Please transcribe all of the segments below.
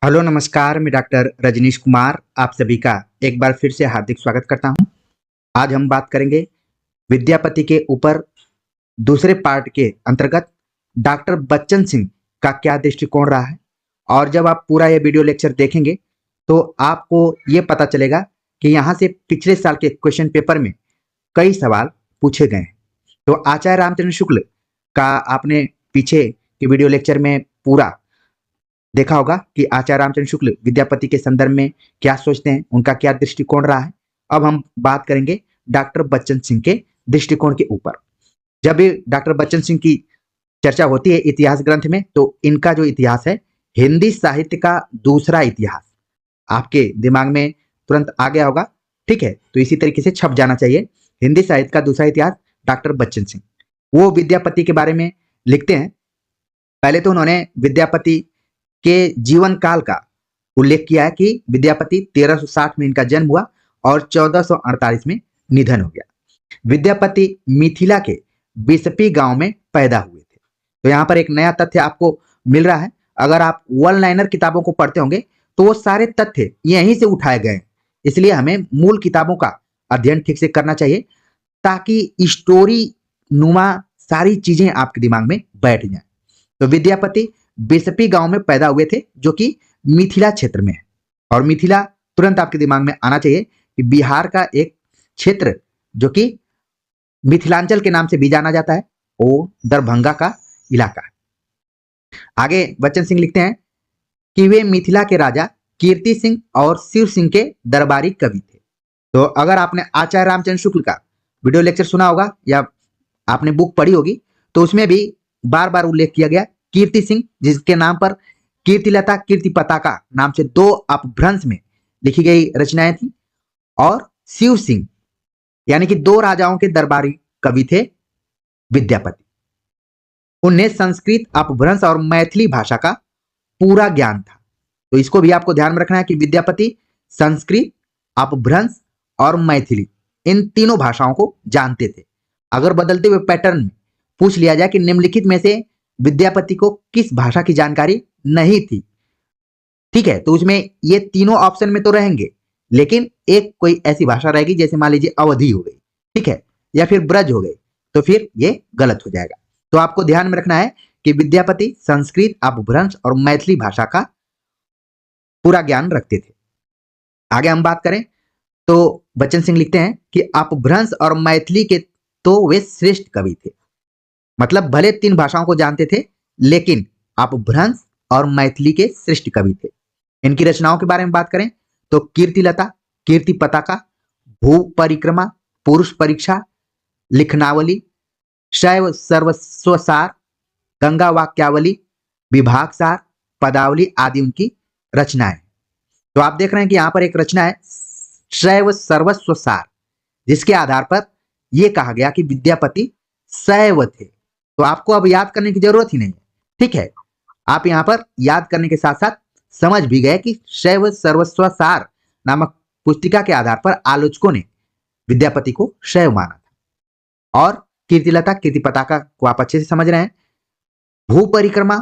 Hello नमस्कार, मैं doctor Rajneesh Kumar आप सभी का एक बार फिर से हार्दिक स्वागत करता हूं। आज हम बात करेंगे विद्यापति के ऊपर दूसरे पार्ट के अंतर्गत डॉक्टर बच्चन सिंह का क्या दृष्टिकोण रहा है। और जब आप पूरा ये वीडियो लेक्चर देखेंगे तो आपको ये पता चलेगा कि यहाँ से पिछले साल के क्वेश्चन पेपर में कई सवाल पूछे गए हैं। तो आचार्य रामचंद्र शुक्ल का आपने पीछे के वीडियो लेक्चर में पूरा देखा होगा कि आचार्य रामचंद्र शुक्ल विद्यापति के संदर्भ में क्या सोचते हैं, उनका क्या दृष्टिकोण रहा है। अब हम बात करेंगे डॉक्टर बच्चन सिंह के दृष्टिकोण के ऊपर। जब भी डॉक्टर बच्चन सिंह की चर्चा होती है इतिहास ग्रंथ में, तो इनका जो इतिहास है हिंदी साहित्य का दूसरा इतिहास आपके दिमाग में तुरंत आ गया होगा। ठीक है, तो इसी तरीके से छप जाना चाहिए, हिंदी साहित्य का दूसरा इतिहास डॉक्टर बच्चन सिंह। वो विद्यापति के बारे में लिखते हैं। पहले तो उन्होंने विद्यापति के जीवन काल का उल्लेख किया है कि विद्यापति 1360 में इनका जन्म हुआ और 1448 में निधन हो गया। विद्यापति मिथिला के बिसपी गांव में पैदा हुए थे। तो यहाँ पर एक नया तथ्य आपको मिल रहा है। अगर आप वन लाइनर किताबों को पढ़ते होंगे तो वो सारे तथ्य यहीं से उठाए गए हैं, इसलिए हमें मूल किताबों का अध्ययन ठीक से करना चाहिए ताकि स्टोरी नुमा सारी चीजें आपके दिमाग में बैठ जाए। तो विद्यापति बिसपी गांव में पैदा हुए थे जो कि मिथिला क्षेत्र में है। और मिथिला तुरंत आपके दिमाग में आना चाहिए कि बिहार का एक क्षेत्र जो कि मिथिलांचल के नाम से भी जाना जाता है, वो दरभंगा का इलाका है। आगे बच्चन सिंह लिखते हैं कि वे मिथिला के राजा कीर्ति सिंह और शिव सिंह के दरबारी कवि थे। तो अगर आपने आचार्य रामचंद्र शुक्ल का वीडियो लेक्चर सुना होगा या आपने बुक पढ़ी होगी तो उसमें भी बार बार उल्लेख किया गया कीर्ति सिंह, जिसके नाम पर कीर्तिलता कीर्ति पताका नाम से दो अपभ्रंश में लिखी गई रचनाएं थी, और शिव सिंह यानी कि दो राजाओं के दरबारी कवि थे विद्यापति। उन्हें संस्कृत अपभ्रंश और मैथिली भाषा का पूरा ज्ञान था। तो इसको भी आपको ध्यान में रखना है कि विद्यापति संस्कृत, अपभ्रंश और मैथिली इन तीनों भाषाओं को जानते थे। अगर बदलते हुए पैटर्न में पूछ लिया जाए कि निम्नलिखित में से विद्यापति को किस भाषा की जानकारी नहीं थी, ठीक है, तो उसमें ये तीनों ऑप्शन में तो रहेंगे, लेकिन एक कोई ऐसी भाषा रहेगी जैसे मान लीजिए अवधी हो गई, ठीक है, या फिर ब्रज हो गई, तो फिर ये गलत हो जाएगा। तो आपको ध्यान में रखना है कि विद्यापति संस्कृत, अपभ्रंश और मैथिली भाषा का पूरा ज्ञान रखते थे। आगे हम बात करें तो बच्चन सिंह लिखते हैं कि अपभ्रंश और मैथिली के तो वे श्रेष्ठ कवि थे। मतलब भले तीन भाषाओं को जानते थे लेकिन अपभ्रंश और मैथिली के श्रेष्ठ कवि थे। इनकी रचनाओं के बारे में बात करें तो कीर्तिलता, कीर्ति पताका, भू परिक्रमा, पुरुष परीक्षा, लिखनावली, शैव सर्वस्वसार, गंगा वाक्यावली, विभागसार, पदावली आदि उनकी रचनाएं। तो आप देख रहे हैं कि यहां पर एक रचना है शैव सर्वस्वसार, जिसके आधार पर यह कहा गया कि विद्यापति शैव थे। तो आपको अब याद करने की जरूरत ही नहीं है, ठीक है। आप यहां पर याद करने के साथ साथ समझ भी गए कि शैव सर्वस्वसार नामक पुस्तिका के आधार पर आलोचकों ने विद्यापति को शैव माना था। और कीर्तिलता, कीर्ति पताका को आप अच्छे से समझ रहे हैं। भू परिक्रमा,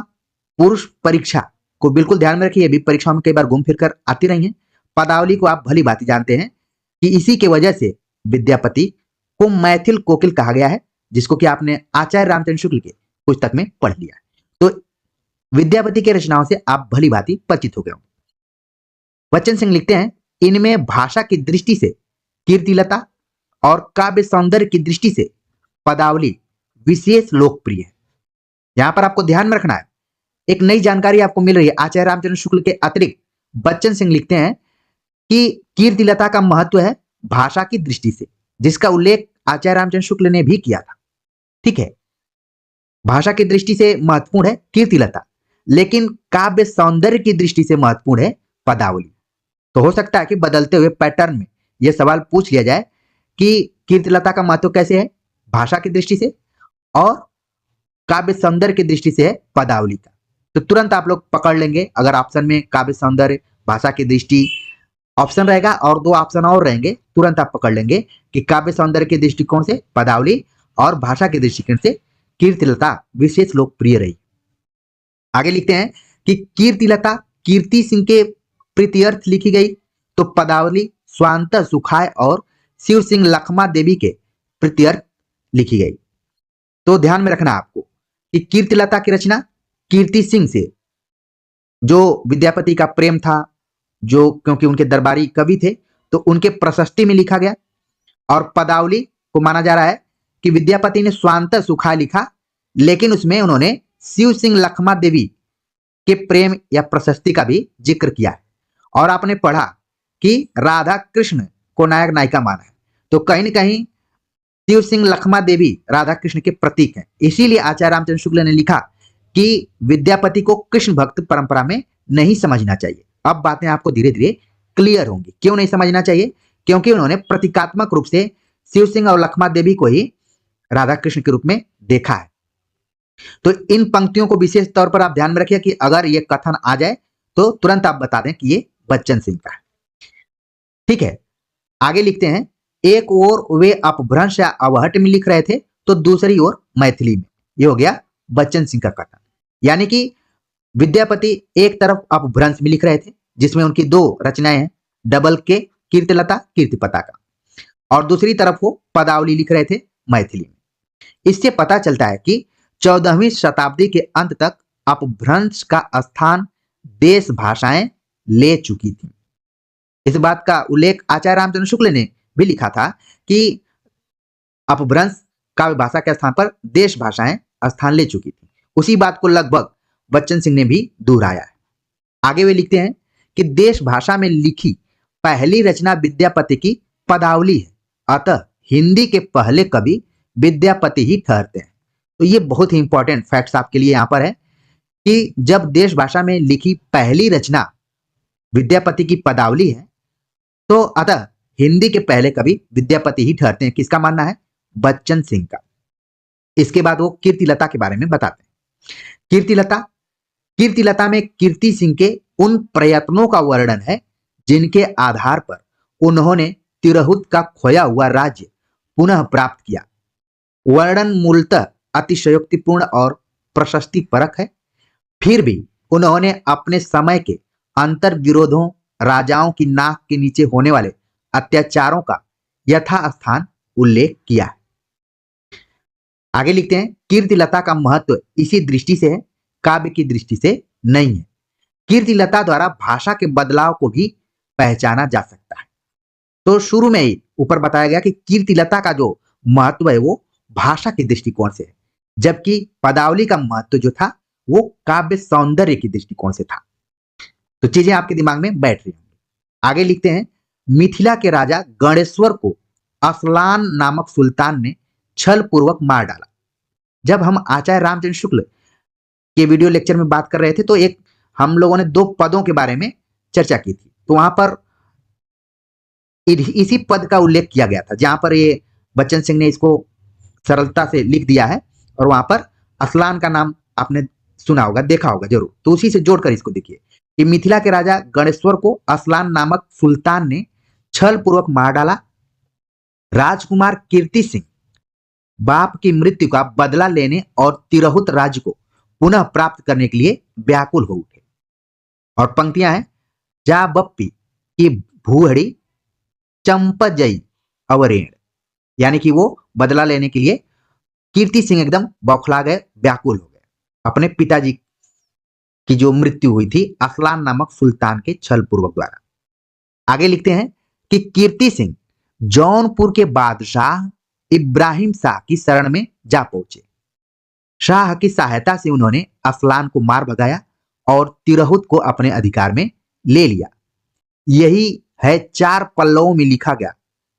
पुरुष परीक्षा को बिल्कुल ध्यान में रखिए, ये भी परीक्षाओं में कई बार घूम फिर कर आती रही है। पदावली को आप भली भांति जानते हैं कि इसी के वजह से विद्यापति को मैथिल कोकिल कहा गया है, जिसको कि आपने आचार्य रामचंद्र शुक्ल के पुस्तक में पढ़ लिया है। तो विद्यापति के रचनाओं से आप भली भांति परिचित हो गए होंगे। बच्चन सिंह लिखते हैं इनमें भाषा की दृष्टि से कीर्तिलता और काव्य सौंदर्य की दृष्टि से पदावली विशेष लोकप्रिय है। यहां पर आपको ध्यान में रखना है, एक नई जानकारी आपको मिल रही है। आचार्य रामचंद्र शुक्ल के अतिरिक्त बच्चन सिंह लिखते हैं कि कीर्तिलता का महत्व है भाषा की दृष्टि से, जिसका उल्लेख आचार्य रामचंद्र शुक्ल ने भी किया था, ठीक है। भाषा की दृष्टि से महत्वपूर्ण है कीर्तिलता, लेकिन काव्य सौंदर्य की दृष्टि से महत्वपूर्ण है पदावली। तो हो सकता है कि बदलते हुए पैटर्न में यह सवाल पूछ लिया जाए कि कीर्तिलता का महत्व कैसे है भाषा की दृष्टि से और काव्य सौंदर्य की दृष्टि से है पदावली का। तो तुरंत आप लोग पकड़ लेंगे, अगर ऑप्शन में काव्य सौंदर्य, भाषा की दृष्टि ऑप्शन रहेगा और दो ऑप्शन और रहेंगे, तुरंत आप पकड़ लेंगे कि काव्य सौंदर्य के दृष्टिकोण से पदावली और भाषा के दृष्टिकोण से कीर्तिलता विशेष लोकप्रिय रही। आगे लिखते हैं कि कीर्तिलता कीर्ति सिंह के प्रीत्यर्थ लिखी गई, तो पदावली स्वांत सुखाय और शिव सिंह लखमा देवी के प्रीत्यर्थ लिखी गई। तो ध्यान में रखना आपको कि कीर्तिलता की रचना कीर्ति सिंह से, जो विद्यापति का प्रेम था, जो क्योंकि उनके दरबारी कवि थे तो उनके प्रशस्ति में लिखा गया। और पदावली को माना जा रहा है कि विद्यापति ने स्वांत सुखाय लिखा, लेकिन उसमें उन्होंने शिव सिंह लखमा देवी के प्रेम या प्रशस्ति का भी जिक्र किया है। और आपने पढ़ा कि राधा कृष्ण को नायक नायिका माना है, तो कहीं न कहीं शिव सिंह लखमा देवी राधा कृष्ण के प्रतीक हैं। इसीलिए आचार्य रामचंद्र शुक्ल ने लिखा कि विद्यापति को कृष्ण भक्त परंपरा में नहीं समझना चाहिए। अब बातें आपको धीरे धीरे क्लियर होंगी। क्यों नहीं समझना चाहिए? क्योंकि उन्होंने प्रतीकात्मक रूप से शिव सिंह और लखमा देवी को ही राधा कृष्ण के रूप में देखा है। तो इन पंक्तियों को विशेष तौर पर आप ध्यान में रखिए कि अगर ये कथन आ जाए तो तुरंत आप बता दें कि ये बच्चन सिंह का है। ठीक है, आगे लिखते हैं, एक ओर वे अपभ्रंश या अवहट में लिख रहे थे तो दूसरी ओर मैथिली में। ये हो गया बच्चन सिंह का कथन। यानी कि विद्यापति एक तरफ अपभ्रंश में लिख रहे थे जिसमें उनकी दो रचनाएं हैं, डबल के कीर्तिलता कीर्ति पताका, और दूसरी तरफ वो पदावली लिख रहे थे मैथिली में। इससे पता चलता है कि 14वीं शताब्दी के अंत तक अपभ्रंश का स्थान देश भाषाएं ले चुकी थी। इस बात का उल्लेख आचार्य रामचंद्र शुक्ल ने भी लिखा था कि अपभ्रंश काव्य भाषा के स्थान पर देश भाषाएं स्थान ले चुकी थी। उसी बात को लगभग बच्चन सिंह ने भी दोहराया है। आगे वे लिखते हैं कि देश भाषा में लिखी पहली रचना विद्यापति की पदावली है, अतः हिंदी के पहले कवि विद्यापति ही ठहरते हैं। तो ये बहुत ही इंपॉर्टेंट फैक्ट्स आपके लिए यहाँ पर है कि जब देश भाषा में लिखी पहली रचना विद्यापति की पदावली है तो अतः हिंदी के पहले कवि विद्यापति ही ठहरते हैं। किसका मानना है? बच्चन सिंह का। इसके बाद वो कीर्तिलता के बारे में बताते हैं। कीर्तिलता में कीर्ति सिंह के उन प्रयत्नों का वर्णन है जिनके आधार पर उन्होंने तिरहुत का खोया हुआ राज्य पुनः प्राप्त किया। वर्णन मूलतः अतिशयोक्तिपूर्ण और प्रशस्ति परक है, फिर भी उन्होंने अपने समय के अंतर विरोधों, राजाओं की नाक के नीचे होने वाले अत्याचारों का यथास्थान उल्लेख किया है। आगे लिखते हैं, कीर्तिलता का महत्व इसी दृष्टि से है, काव्य की दृष्टि से नहीं है। कीर्तिलता द्वारा भाषा के बदलाव को भी पहचाना जा सकता है। तो शुरू में ही ऊपर बताया गया कि कीर्तिलता का जो महत्व है वो भाषा के दृष्टिकोण से है, जबकि पदावली का महत्व जो था वो काव्य सौंदर्य की दृष्टिकोण से था। तो चीजें आपके दिमाग में बैठ रही होंगी। आगे लिखते हैं, मिथिला के राजा गणेश्वर को असलान नामक सुल्तान ने छल पूर्वक मार डाला। जब हम आचार्य रामचंद्र शुक्ल के वीडियो लेक्चर में बात कर रहे थे तो एक हम लोगों ने दो पदों के बारे में चर्चा की थी, तो वहां पर इसी पद का उल्लेख किया गया था जहां पर ये बच्चन सिंह ने इसको सरलता से लिख दिया है, और वहां पर असलान का नाम आपने सुना होगा, देखा होगा जरूर। तो उसी से जोड़कर इसको देखिए कि मिथिला के राजा गणेश्वर को असलान नामक सुल्तान ने छल पूर्वक मार डाला। राजकुमार कीर्ति सिंह बाप की मृत्यु का बदला लेने और तिरहुत राज्य को पुनः प्राप्त करने के लिए व्याकुल हो उठे। और पंक्तियां हैं, जा बप्पी की भूहड़ी चंपजई अवरेण, यानी कि वो बदला लेने के लिए कीर्ति सिंह एकदम बौखला गए, व्याकुल हो गए अपने पिताजी की जो मृत्यु हुई थी असलान नामक सुल्तान के छल पूर्वक द्वारा। आगे लिखते हैं कि कीर्ति सिंह जौनपुर के बादशाह इब्राहिम शाह की शरण में जा पहुंचे। शाह की सहायता से उन्होंने असलान को मार भगाया और तिरहुत को अपने अधिकार में ले लिया। यही है 4 पल्लवों में लिखा गया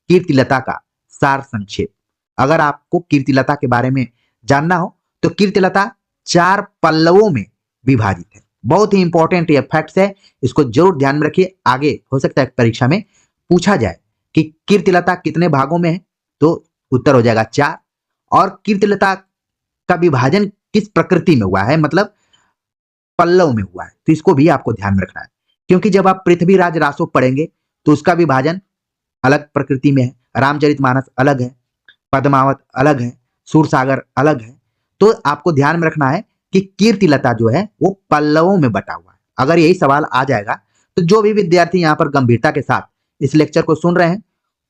कीर्तिलता का सार संक्षेप। अगर आपको कीर्तिलता के बारे में जानना हो तो कीर्तिलता 4 पल्लवों में विभाजित है। बहुत ही इंपॉर्टेंट ये फैक्ट्स है, इसको जरूर ध्यान में रखिए। आगे हो सकता है परीक्षा में पूछा जाए कि कीर्तिलता कितने भागों में है, तो उत्तर हो जाएगा 4। और कीर्तिलता का विभाजन किस प्रकृति में हुआ है, मतलब पल्लव में हुआ है, तो इसको भी आपको ध्यान में रखना है। क्योंकि जब आप पृथ्वीराज रासो पढ़ेंगे तो उसका विभाजन अलग प्रकृति में है, रामचरितमानस अलग है, पद्मावत अलग है, सूरसागर अलग है। तो आपको ध्यान में रखना है कि कीर्तिलता जो है वो पल्लवों में बटा हुआ है। अगर यही सवाल आ जाएगा तो जो भी विद्यार्थी यहाँ पर गंभीरता के साथ इस लेक्चर को सुन रहे हैं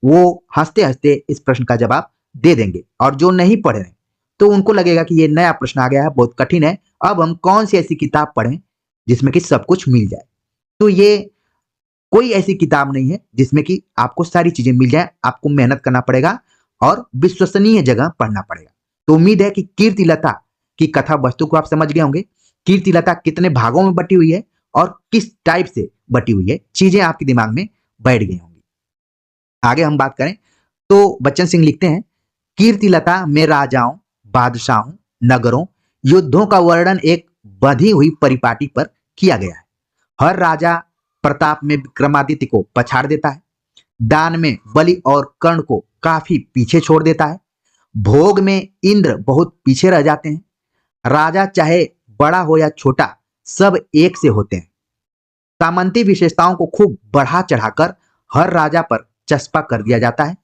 वो हंसते हंसते इस प्रश्न का जवाब दे देंगे, और जो नहीं पढ़ रहे तो उनको लगेगा कि ये नया प्रश्न आ गया है, बहुत कठिन है, अब हम कौन सी ऐसी किताब पढ़ें जिसमें कि सब कुछ मिल जाए। तो ये कोई ऐसी किताब नहीं है जिसमें कि आपको सारी चीजें मिल जाए, आपको मेहनत करना पड़ेगा और विश्वसनीय जगह पढ़ना पड़ेगा। तो उम्मीद है कि कीर्तिलता की कथा वस्तु को आप समझ गए होंगे, कीर्तिलता कितने भागों में बटी हुई है और किस टाइप से बटी हुई है, चीजें आपके दिमाग में बैठ गई होंगी। आगे हम बात करें तो बच्चन सिंह लिखते हैं, कीर्तिलता में राजाओं, बादशाहों, नगरों, युद्धों का वर्णन एक बंधी हुई परिपाटी पर किया गया है। हर राजा प्रताप में विक्रमादित्य को पछाड़ देता है, दान में बलि और कर्ण को काफी पीछे छोड़ देता है, भोग में इंद्र बहुत पीछे रह जाते हैं, राजा चाहे बड़ा हो या छोटा सब एक से होते हैं। सामंती विशेषताओं को खूब बढ़ा चढ़ाकर हर राजा पर चस्पा कर दिया जाता है।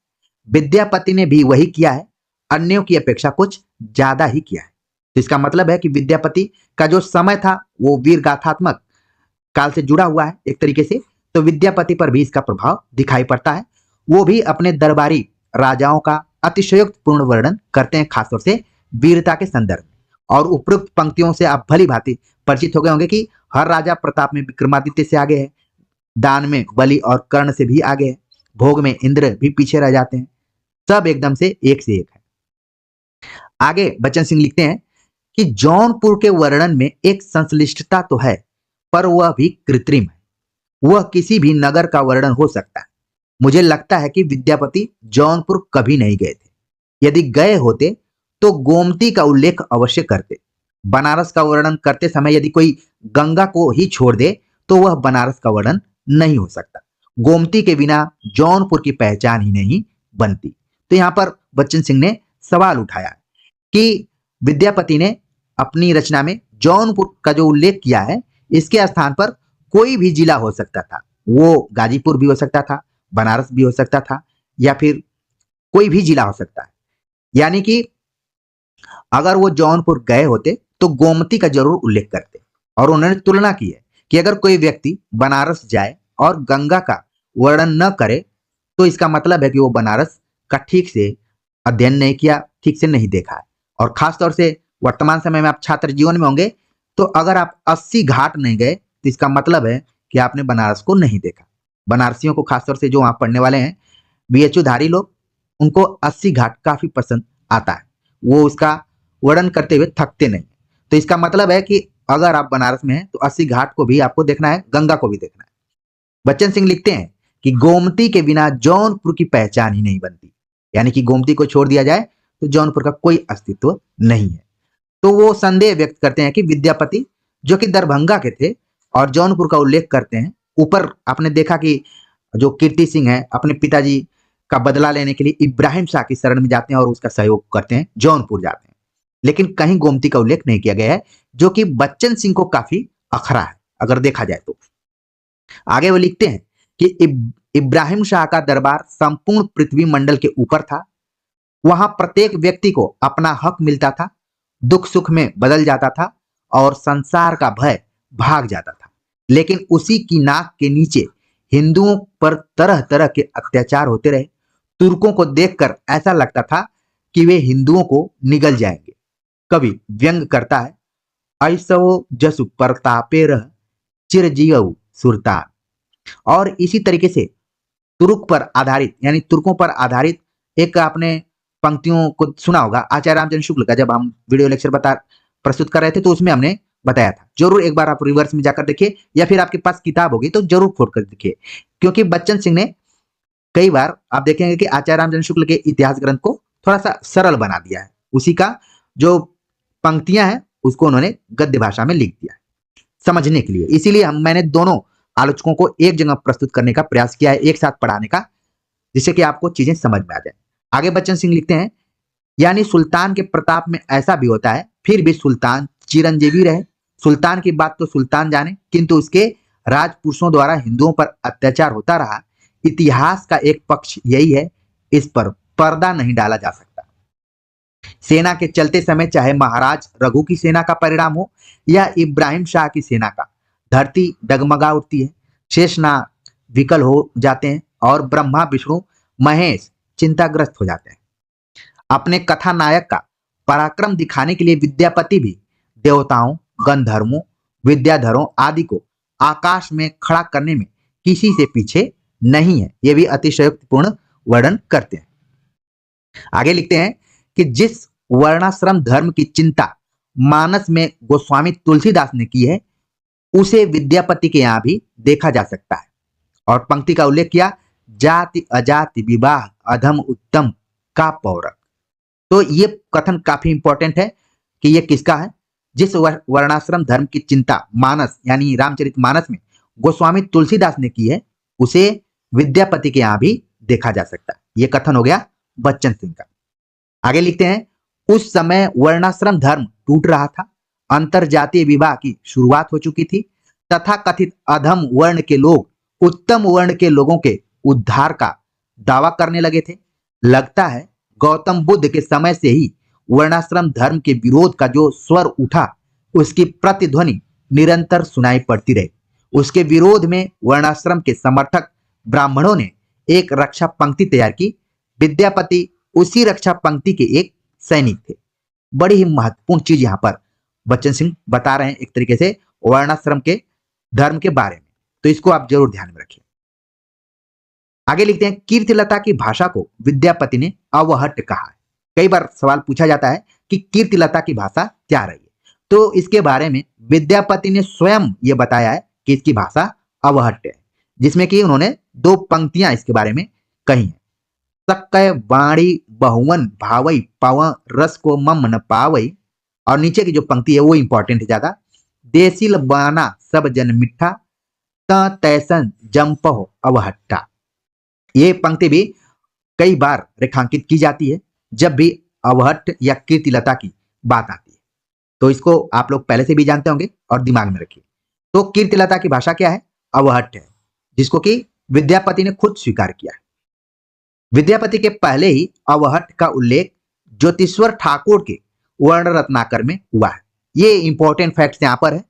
विद्यापति ने भी वही किया है, अन्यों की अपेक्षा कुछ ज्यादा ही किया है। तो इसका मतलब है कि विद्यापति का जो समय था वो वीर गाथात्मक काल से जुड़ा हुआ है एक तरीके से, तो विद्यापति पर भी इसका प्रभाव दिखाई पड़ता है। वो भी अपने दरबारी राजाओं का अतिशयोक्त पूर्ण वर्णन करते हैं, खासतौर से वीरता के संदर्भ में। और उपरोक्त पंक्तियों से आप भली भांति परिचित हो गए होंगे कि हर राजा प्रताप में विक्रमादित्य से आगे है, दान में बलि और कर्ण से भी आगे है, भोग में इंद्र भी पीछे रह जाते हैं, सब एकदम से एक है। आगे बच्चन सिंह लिखते हैं कि जौनपुर के वर्णन में एक संश्लिष्टता तो है, पर वह भी कृत्रिम है। वह किसी भी नगर का वर्णन हो सकता है। मुझे लगता है कि विद्यापति जौनपुर कभी नहीं गए थे। यदि गए होते तो गोमती का उल्लेख अवश्य करते। बनारस का वर्णन करते समय यदि कोई गंगा को ही छोड़ दे तो वह बनारस का वर्णन नहीं हो सकता। गोमती के बिना जौनपुर की पहचान ही नहीं बनती। तो यहाँ पर बच्चन सिंह ने सवाल उठाया कि विद्यापति ने अपनी रचना में जौनपुर का जो उल्लेख किया है, इसके स्थान पर कोई भी जिला हो सकता था। वो गाजीपुर भी हो सकता था, बनारस भी हो सकता था, या फिर कोई भी जिला हो सकता है। यानी कि अगर वो जौनपुर गए होते तो गोमती का जरूर उल्लेख करते। और उन्होंने तुलना की है कि अगर कोई व्यक्ति बनारस जाए और गंगा का वर्णन न करे तो इसका मतलब है कि वो बनारस का ठीक से अध्ययन नहीं किया, ठीक से नहीं देखा है। और खासतौर से वर्तमान समय में आप छात्र जीवन में होंगे, तो अगर आप 80 घाट नहीं गए तो इसका मतलब है कि आपने बनारस को नहीं देखा। बनारसियों को खासतौर से जो वहां पढ़ने वाले हैं बीएचयू धारी लोग, उनको 80 घाट काफी पसंद आता है, वो उसका वर्णन करते हुए थकते नहीं। तो इसका मतलब है कि अगर आप बनारस में हैं तो 80 घाट को भी आपको देखना है, गंगा को भी देखना है। बच्चन सिंह लिखते हैं कि गोमती के बिना जौनपुर की पहचान ही नहीं बनती। यानी कि गोमती को छोड़ दिया जाए तो जौनपुर का कोई अस्तित्व नहीं है। तो वो संदेह व्यक्त करते हैं कि विद्यापति जो कि दरभंगा के थे और जौनपुर का उल्लेख करते हैं। ऊपर आपने देखा कि जो कीर्ति सिंह है अपने पिताजी का बदला लेने के लिए इब्राहिम शाह की शरण में जाते हैं और उसका सहयोग करते हैं, जौनपुर जाते हैं, लेकिन कहीं गोमती का उल्लेख नहीं किया गया है, जो कि बच्चन सिंह को काफी अखरा है अगर देखा जाए तो। आगे वो लिखते हैं कि इब्राहिम शाह का दरबार संपूर्ण पृथ्वी मंडल के ऊपर था। वहां प्रत्येक व्यक्ति को अपना हक मिलता था, दुख सुख में बदल जाता था और संसार का भय भाग जाता था। लेकिन उसी की नाक के नीचे हिंदुओं पर तरह तरह के अत्याचार होते रहे। तुर्कों को देखकर ऐसा लगता था कि वे हिंदुओं को निगल जाएंगे। कवि व्यंग करता है, ऐसो जसु प्रतापे रह चिरजीव सुरतान। और इसी तरीके से तुर्क पर आधारित यानी तुर्कों पर आधारित एक आपने पंक्तियों को सुना होगा आचार्य रामचंद्र शुक्ल का, जब हम वीडियो लेक्चर प्रस्तुत कर रहे थे तो उसमें हमने बताया था। जरूर एक बार आप रिवर्स में जाकर देखिए, या फिर आपके पास किताब होगी तो जरूर खोल कर देखिए, क्योंकि बच्चन सिंह ने कई बार आप देखेंगे कि आचार्य रामचंद्र शुक्ल के इतिहास ग्रंथ को थोड़ा सा सरल बना दिया है। उसी का जो पंक्तियां हैं उसको उन्होंने गद्य भाषा में लिख दिया है समझने के लिए। इसीलिए मैंने दोनों आलोचकों को एक जगह प्रस्तुत करने का प्रयास किया है, एक साथ पढ़ाने का, जिससे कि आपको चीजें समझ में आ जाए। आगे बच्चन सिंह लिखते हैं, यानी सुल्तान के प्रताप में ऐसा भी होता है, फिर भी सुल्तान चिरंजीवी रहे। सुल्तान की बात तो सुल्तान जाने, किंतु उसके राजपुरुषों द्वारा हिंदुओं पर अत्याचार होता रहा। इतिहास का एक पक्ष यही है, इस पर पर्दा नहीं डाला जा सकता। सेना के चलते समय चाहे महाराज रघु की सेना का परिणाम हो या इब्राहिम शाह की सेना का, धरती डगमगा उठती है, शेषनाग विकल हो जाते हैं और ब्रह्मा विष्णु महेश चिंताग्रस्त हो जाते हैं। अपने कथानायक का पराक्रम दिखाने के लिए विद्यापति भी देवताओं, गंधर्वों, विद्याधरों आदि को आकाश में खड़ा करने में किसी से पीछे नहीं है। ये भी अतिशयोक्तिपूर्ण वर्णन करते हैं। आगे लिखते हैं कि जिस वर्णाश्रम धर्म की चिंता मानस में गोस्वामी तुलसीदास ने की है, उसे विद्यापति के यहां भी देखा जा सकता है। और पंक्ति का उल्लेख किया, जाति अजाति विवाह अधम उत्तम का पौरक। तो ये कथन काफी इंपॉर्टेंट है कि ये किसका है। जिस वर्णाश्रम धर्म की चिंता मानस यानी रामचरितमानस में गोस्वामी तुलसीदास ने की है, उसे विद्यापति के यहां भी देखा जा सकता है। ये कथन हो गया बच्चन सिंह का। आगे लिखते हैं, उस समय वर्णाश्रम धर्म टूट रहा था, अंतर जातीय विवाह की शुरुआत हो चुकी थी तथा कथित अधम वर्ण के लोग उत्तम वर्ण के लोगों के उद्धार का दावा करने लगे थे। लगता है गौतम बुद्ध के समय से ही वर्णाश्रम धर्म के विरोध का जो स्वर उठा, उसकी प्रतिध्वनि निरंतर सुनाई पड़ती रही। उसके विरोध में वर्णाश्रम के समर्थक ब्राह्मणों ने एक रक्षा पंक्ति तैयार की। विद्यापति उसी रक्षा पंक्ति के एक सैनिक थे। बड़ी ही महत्वपूर्ण चीज यहाँ पर बच्चन सिंह बता रहे हैं एक तरीके से वर्णाश्रम के धर्म के बारे में, तो इसको आप जरूर ध्यान में रखिए। आगे लिखते हैं, कीर्तिलता की भाषा को विद्यापति ने अवहट्ट कहा है। कई बार सवाल पूछा जाता है कि कीर्तिलता की भाषा क्या रही है, तो इसके बारे में विद्यापति ने स्वयं ये बताया है कि इसकी भाषा अवहट्ट है, जिसमें कि उन्होंने 2 पंक्तियां इसके बारे में कही हैं। सक्कय वाणी बहुवन भावई पवन रस को मम न पावई, और नीचे की जो पंक्ति है वो इंपॉर्टेंट है ज्यादा। देसिल बाना सब जन मिठा त तैसन जम्पहो अवहट्टा। ये पंक्ति भी कई बार रेखांकित की जाती है जब भी अवहट्ट या कीर्तिलता की बात आती है, तो इसको आप लोग पहले से भी जानते होंगे और दिमाग में रखिए। तो कीर्तिलता की भाषा क्या है? अवहट्ट है, जिसको कि विद्यापति ने खुद स्वीकार किया है। विद्यापति के पहले ही अवहट्ट का उल्लेख ज्योतिश्वर ठाकुर के वर्ण रत्नाकर में हुआ है। ये इंपॉर्टेंट फैक्ट्स यहाँ पर है।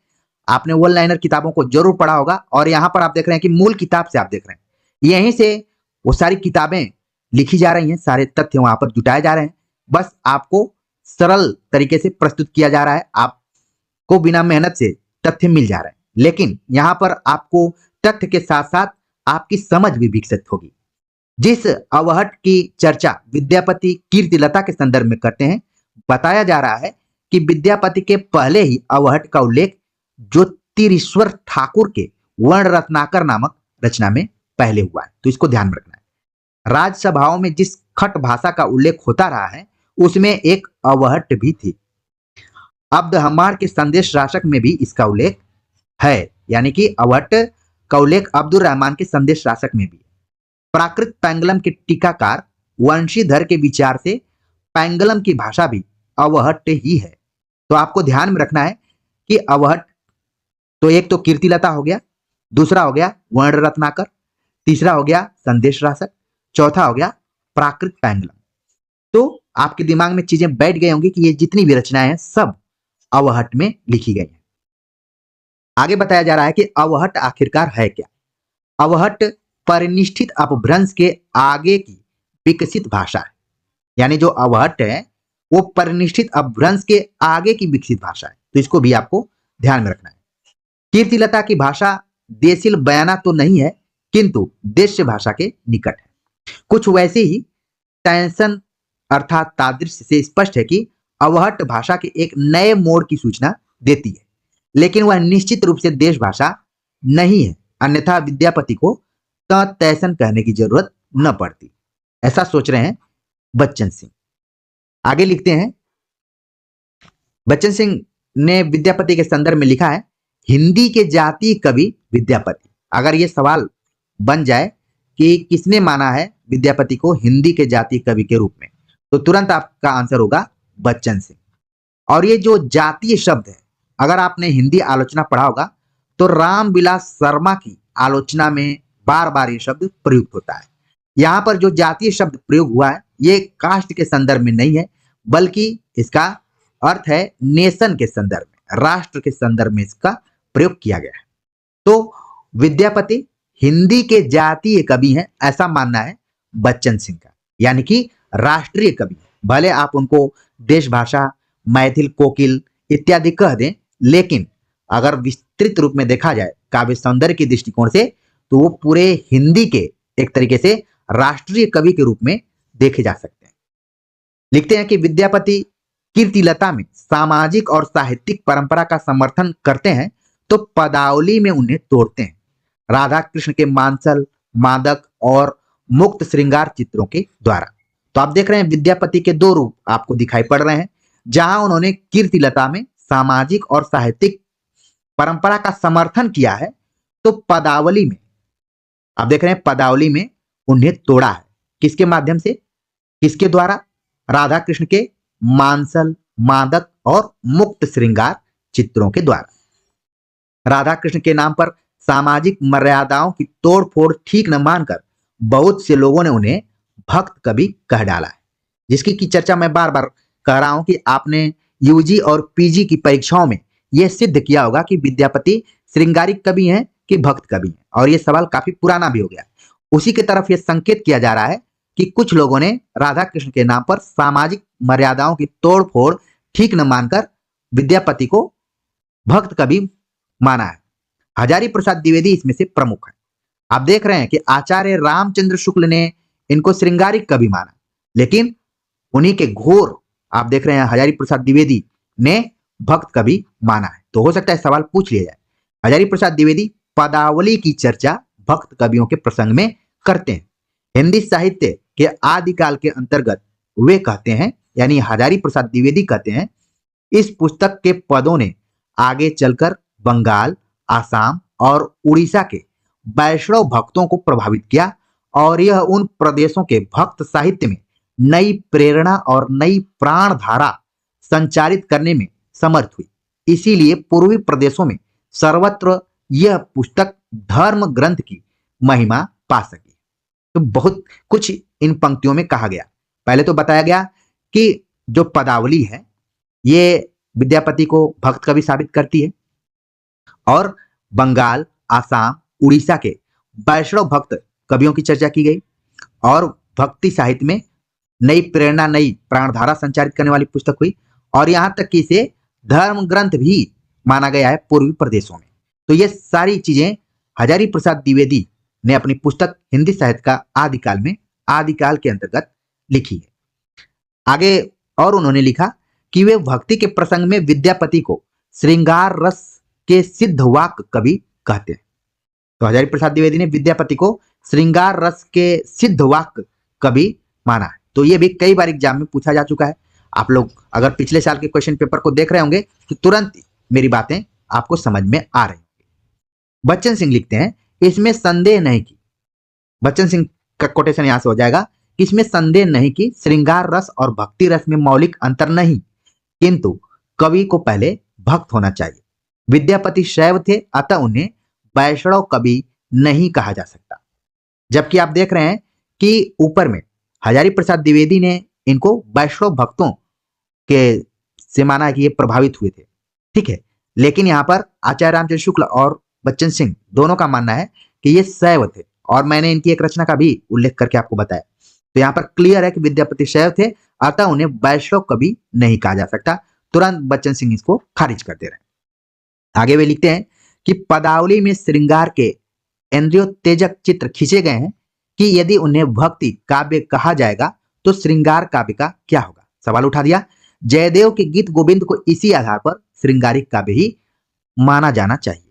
आपने वन लाइनर किताबों को जरूर पढ़ा होगा और यहाँ पर आप देख रहे हैं कि मूल किताब से आप देख रहे हैं, यहीं से वो सारी किताबें लिखी जा रही हैं, सारे तथ्य वहां पर जुटाए जा रहे हैं। बस आपको सरल तरीके से प्रस्तुत किया जा रहा है, आपको बिना मेहनत से तथ्य मिल जा रहे हैं। लेकिन यहाँ पर आपको तथ्य के साथ साथ आपकी समझ भी विकसित होगी। जिस अवहट्ट की चर्चा विद्यापति कीर्तिलता के संदर्भ में करते हैं, बताया जा रहा है कि विद्यापति के पहले ही अवहट्ट का उल्लेख ज्योतिरीश्वर ठाकुर के वर्ण रत्नाकर नामक रचना में पहले हुआ है, तो इसको ध्यान में रखना है। राजसभाओं में जिस खट भाषा का उल्लेख होता रहा है, उसमें एक अवहट्ट भी थी। अब्द हमार के संदेश राशक में भी इसका उल्लेख है, यानी कि अवहट्ट का उल्लेख अब्दुल रहमान के संदेश राशक में भी। प्राकृत पैंगलम के टीकाकार वंशीधर के विचार से पैंगलम की भाषा भी अवहट्ट ही है। तो आपको ध्यान में रखना है कि अवहट्ट तो एक तो कीर्तिलता हो गया, दूसरा हो गया वर्ण रत्नाकर, तीसरा हो गया संदेश राशक, चौथा हो गया प्राकृत पैंगलम। तो आपके दिमाग में चीजें बैठ गई होंगी कि ये जितनी भी रचनाएं हैं सब अवहट्ट में लिखी गई हैं। आगे बताया जा रहा है कि अवहट्ट आखिरकार है क्या। अवहट्ट परिनिष्ठित अपभ्रंश के आगे की विकसित भाषा है, यानी जो अवहट्ट है वो परिनिष्ठित अपभ्रंश के आगे की विकसित भाषा है, तो इसको भी आपको ध्यान में रखना है। कीर्तिलता की भाषा देसिल बयाना तो नहीं है, किंतु देश्य भाषा के निकट है। कुछ वैसे ही टेंशन अर्थात तादृश्य से स्पष्ट है कि अवहट्ट भाषा के एक नए मोड़ की सूचना देती है, लेकिन वह निश्चित रूप से देश भाषा नहीं है, अन्यथा विद्यापति को तैसन कहने की जरूरत न पड़ती, ऐसा सोच रहे हैं बच्चन सिंह। आगे लिखते हैं, बच्चन सिंह ने विद्यापति के संदर्भ में लिखा है, हिंदी के जातीय कवि विद्यापति। अगर ये सवाल बन जाए कि किसने माना है विद्यापति को हिंदी के जातीय कवि के रूप में, तो तुरंत आपका आंसर होगा बच्चन सिंह। और ये जो जातीय शब्द है, अगर आपने हिंदी आलोचना पढ़ा होगा तो रामविलास शर्मा की आलोचना में बार बार ये शब्द प्रयुक्त होता है। यहाँ पर जो जातीय शब्द प्रयोग हुआ है ये कास्ट के संदर्भ में नहीं है, बल्कि इसका अर्थ है नेशन के संदर्भ में, राष्ट्र के संदर्भ में इसका प्रयोग किया गया है। तो विद्यापति हिंदी के जातीय कवि हैं, ऐसा मानना है बच्चन सिंह का, यानी कि राष्ट्रीय कवि। भले आप उनको देश भाषा, मैथिल कोकिल इत्यादि कह दें, लेकिन अगर विस्तृत रूप में देखा जाए काव्य सौंदर्य के दृष्टिकोण से, तो वो पूरे हिंदी के एक तरीके से राष्ट्रीय कवि के रूप में देखे जा सकते हैं। लिखते हैं कि विद्यापति कीर्तिलता में सामाजिक और साहित्यिक परंपरा का समर्थन करते हैं, तो पदावली में उन्हें तोड़ते हैं। राधा कृष्ण के मांसल, मादक और मुक्त श्रृंगार चित्रों के द्वारा। तो आप देख रहे हैं विद्यापति के दो रूप आपको दिखाई पड़ रहे हैं, जहां उन्होंने कीर्तिलता में सामाजिक और साहित्यिक परंपरा का समर्थन किया है, तो पदावली में आप देख रहे हैं पदावली में उन्हें तोड़ा है। किसके माध्यम से, किसके द्वारा? राधा कृष्ण के मांसल, मादक और मुक्त श्रृंगार चित्रों के द्वारा। राधा कृष्ण के नाम पर सामाजिक मर्यादाओं की तोड़फोड़ ठीक न मानकर बहुत से लोगों ने उन्हें भक्त कवि कह डाला है, जिसकी की चर्चा मैं बार बार कह रहा हूं कि आपने यूजी और पीजी की परीक्षाओं में यह सिद्ध किया होगा कि विद्यापति श्रृंगारिक कवि हैं कि भक्त कवि हैं, और यह सवाल काफी पुराना भी हो गया। उसी की तरफ यह संकेत किया जा रहा है कि कुछ लोगों ने राधा कृष्ण के नाम पर सामाजिक मर्यादाओं की तोड़फोड़ ठीक न मानकर विद्यापति को भक्त कवि माना है। हजारी प्रसाद द्विवेदी इसमें से प्रमुख है। आप देख रहे हैं कि आचार्य रामचंद्र शुक्ल ने इनको श्रृंगारिक कवि माना, लेकिन उन्हीं के घोर आप देख रहे हैं हजारी प्रसाद द्विवेदी ने भक्त कवि माना है। तो हो सकता है सवाल पूछ लिया जाए, हजारी प्रसाद द्विवेदी पदावली की चर्चा भक्त कवियों के प्रसंग में करते हैं। हिंदी साहित्य के आदिकाल के अंतर्गत वे कहते हैं, यानी हजारी प्रसाद द्विवेदी कहते हैं, इस पुस्तक के पदों ने आगे चलकर बंगाल, आसाम और उड़ीसा के वैष्णव भक्तों को प्रभावित किया, और यह उन प्रदेशों के भक्त साहित्य में नई प्रेरणा और नई प्राण धारा संचालित करने में समर्थ हुई। इसीलिए पूर्वी प्रदेशों में सर्वत्र यह पुस्तक धर्म ग्रंथ की महिमा पा सकी। तो बहुत कुछ इन पंक्तियों में कहा गया। पहले तो बताया गया कि जो पदावली है ये विद्यापति को भक्त कवि साबित करती है, और बंगाल, आसाम, उड़ीसा के वैष्णव भक्त कवियों की चर्चा की गई, और भक्ति साहित्य में नई प्रेरणा, नई प्राणधारा संचारित करने वाली पुस्तक हुई, और यहां तक कि इसे धर्म ग्रंथ भी माना गया है पूर्वी प्रदेशों में। तो ये सारी चीजें हजारी प्रसाद द्विवेदी ने अपनी पुस्तक हिंदी साहित्य का आदिकाल में, आदिकाल के अंतर्गत लिखी है। आगे और उन्होंने लिखा कि वे भक्ति के प्रसंग में विद्यापति को श्रृंगार रस के सिद्ध वाक्य कवि कहते हैं। तो हजारी प्रसाद द्विवेदी ने विद्यापति को श्रृंगार रस के सिद्ध वाक्य कवि माना है। तो ये भी कई बार एग्जाम में पूछा जा चुका है। आप लोग अगर पिछले साल के क्वेश्चन पेपर को देख रहे होंगे तो तुरंत मेरी बातें आपको समझ में आ रही होंगी। बच्चन सिंह लिखते हैं, इसमें संदेह नहीं कि, बच्चन सिंह का कोटेशन यहां से हो जाएगा, इसमें संदेह नहीं कि श्रृंगार रस और भक्ति रस में मौलिक अंतर नहीं, किंतु कवि को पहले भक्त होना चाहिए। विद्यापति शैव थे, अतः उन्हें वैष्णव कवि नहीं कहा जा सकता। जबकि आप देख रहे हैं कि ऊपर में हजारी प्रसाद द्विवेदी ने इनको वैष्णव भक्तों के से माना कि ये प्रभावित हुए थे, ठीक है। लेकिन यहाँ पर आचार्य रामचंद्र शुक्ल और बच्चन सिंह दोनों का मानना है कि ये शैव थे, और मैंने इनकी एक रचना का भी उल्लेख करके आपको बताया। तो यहाँ पर क्लियर है कि विद्यापति शैव थे, अतः उन्हें वैष्णव कवि नहीं कहा जा सकता। तुरंत बच्चन सिंह इसको खारिज कर दे रहे हैं। आगे वे लिखते हैं कि पदावली में श्रृंगार के इंद्रियोत्तेजक चित्र खींचे गए हैं कि यदि उन्हें भक्ति काव्य कहा जाएगा तो श्रृंगार काव्य का क्या होगा। सवाल उठा दिया। जयदेव के गीत गोविंद को इसी आधार पर श्रृंगारिक काव्य ही माना जाना चाहिए।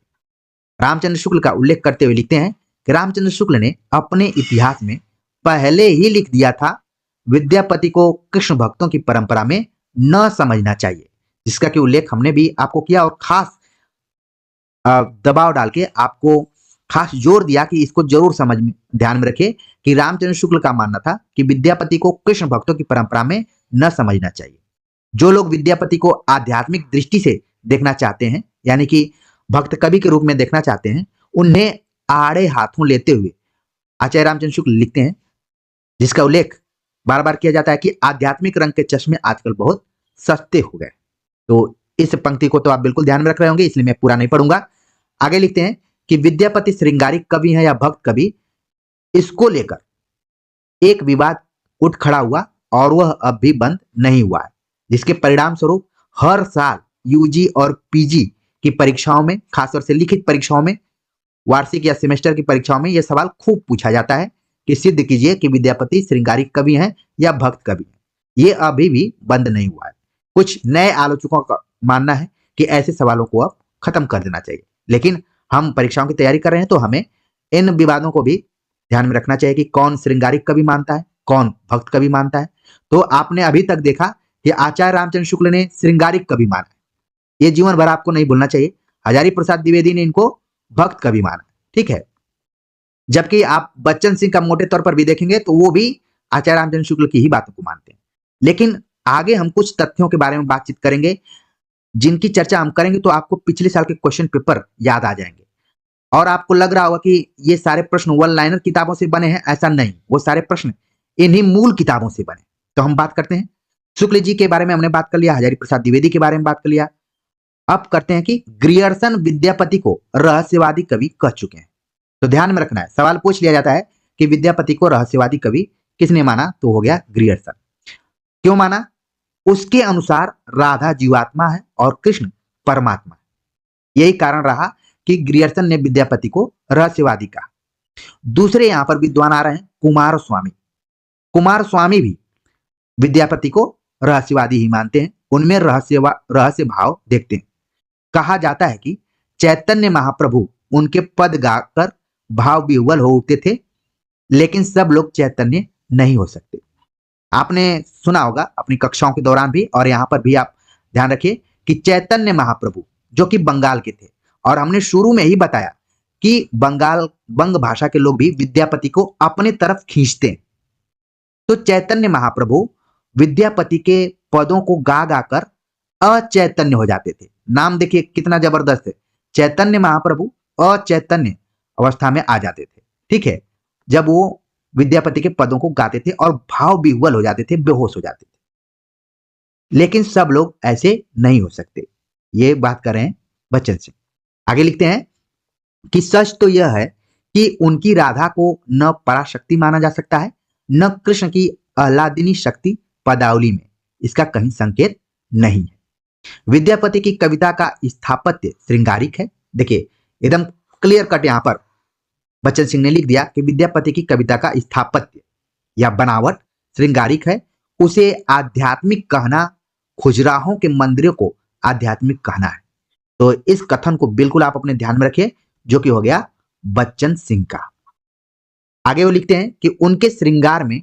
रामचंद्र शुक्ल का उल्लेख करते हुए लिखते हैं कि रामचंद्र शुक्ल ने अपने इतिहास में पहले ही लिख दिया था, विद्यापति को कृष्ण भक्तों की परंपरा में न समझना चाहिए, जिसका कि उल्लेख हमने भी आपको किया, और खास दबाव डाल के आपको खास जोर दिया कि इसको जरूर समझ में ध्यान में रखें कि रामचंद्र शुक्ल का मानना था कि विद्यापति को कृष्ण भक्तों की परंपरा में न समझना चाहिए। जो लोग विद्यापति को आध्यात्मिक दृष्टि से देखना चाहते हैं, यानी कि भक्त कवि के रूप में देखना चाहते हैं, उन्हें आड़े हाथों लेते हुए आचार्य रामचंद्र शुक्ल लिखते हैं, जिसका उल्लेख बार बार किया जाता है कि आध्यात्मिक रंग के चश्मे आजकल बहुत सस्ते हो गए। तो इस पंक्ति को तो आप बिल्कुल ध्यान में रख रहे होंगे, इसलिए मैं पूरा नहीं पढ़ूंगा। आगे लिखते हैं कि विद्यापति श्रृंगारिक कवि है या भक्त कवि, इसको लेकर एक विवाद उठ खड़ा हुआ और वह अब भी बंद नहीं हुआ है, जिसके परिणाम स्वरूप हर साल यूजी और पीजी की परीक्षाओं में, खासतौर से लिखित परीक्षाओं में, वार्षिक या सेमेस्टर की परीक्षाओं में यह सवाल खूब पूछा जाता है कि सिद्ध कीजिए कि विद्यापति श्रृंगारिक कवि हैं या भक्त कवि हैं। ये अभी भी बंद नहीं हुआ है। कुछ नए आलोचकों का मानना है कि ऐसे सवालों को अब खत्म कर देना चाहिए, लेकिन हम परीक्षाओं की तैयारी कर रहे हैं तो हमें इन विवादों को भी ध्यान में रखना चाहिए कि कौन श्रृंगारिक कवि मानता है, कौन भक्त कवि मानता है। तो आपने अभी तक देखा कि आचार्य रामचंद्र शुक्ल ने श्रृंगारिक कवि माना, ये जीवन भर आपको नहीं भूलना चाहिए। हजारी प्रसाद द्विवेदी ने इनको भक्त कवि माना, ठीक है। जबकि आप बच्चन सिंह का मोटे तौर पर भी देखेंगे तो वो भी आचार्य रामचंद्र शुक्ल की ही बातों को मानते हैं। लेकिन आगे हम कुछ तथ्यों के बारे में बातचीत करेंगे, जिनकी चर्चा हम करेंगे तो आपको पिछले साल के क्वेश्चन पेपर याद आ जाएंगे और आपको लग रहा होगा कि ये सारे प्रश्न वन लाइनर किताबों से बने हैं। ऐसा नहीं, वो सारे प्रश्न इन्हीं मूल किताबों से बने। तो हम बात करते हैं, शुक्ल जी के बारे में हमने बात कर लिया, हजारी प्रसाद द्विवेदी के बारे में बात कर लिया। अब करते हैं कि ग्रियर्सन विद्यापति को रहस्यवादी कवि कह चुके हैं। तो ध्यान में रखना है, सवाल पूछ लिया जाता है कि विद्यापति को रहस्यवादी कवि किसने माना, तो हो गया ग्रियर्सन। क्यों माना? उसके अनुसार राधा जीवात्मा है और कृष्ण परमात्मा है। यही कारण रहा कि ग्रियर्सन ने विद्यापति को रहस्यवादी कहा। दूसरे यहां पर विद्वान आ रहे हैं कुमार स्वामी। कुमार स्वामी भी विद्यापति को रहस्यवादी ही मानते हैं, उनमें रहस्य भाव देखते हैं। कहा जाता है कि चैतन्य महाप्रभु उनके पद गाकर भाव विह्वल हो उठते थे, लेकिन सब लोग चैतन्य नहीं हो सकते। आपने सुना होगा अपनी कक्षाओं के दौरान भी, और यहां पर भी आप ध्यान रखिए कि चैतन्य महाप्रभु जो कि बंगाल के थे, और हमने शुरू में ही बताया कि बंग भाषा के लोग भी विद्यापति को अपने तरफ खींचते हैं। तो चैतन्य महाप्रभु विद्यापति के पदों को गा गाकर अचैतन्य हो जाते थे। नाम देखिए कितना जबरदस्त है, चैतन्य महाप्रभु अचैतन्य अवस्था में आ जाते थे, ठीक है, जब वो विद्यापति के पदों को गाते थे और भाव विह्वल हो जाते थे, बेहोश हो जाते थे। लेकिन सब लोग ऐसे नहीं हो सकते, ये बात कर रहे हैं बच्चन सिंह। आगे लिखते हैं कि सच तो यह है कि उनकी राधा को न पराशक्ति माना जा सकता है, न कृष्ण की आह्लादिनी शक्ति पदावली में इसका कहीं संकेत नहीं है। विद्यापति की कविता का स्थापत्य श्रृंगारिक है। देखिए एकदम क्लियर कट यहां पर बच्चन सिंह ने लिख दिया कि विद्यापति की कविता का स्थापत्य या बनावट श्रृंगारिक है। उसे आध्यात्मिक कहना खुजराहों के मंदिरों को आध्यात्मिक कहना है। तो इस कथन को बिल्कुल आप अपने ध्यान में रखिए, जो कि हो गया बच्चन सिंह का। आगे वो लिखते हैं कि उनके श्रृंगार में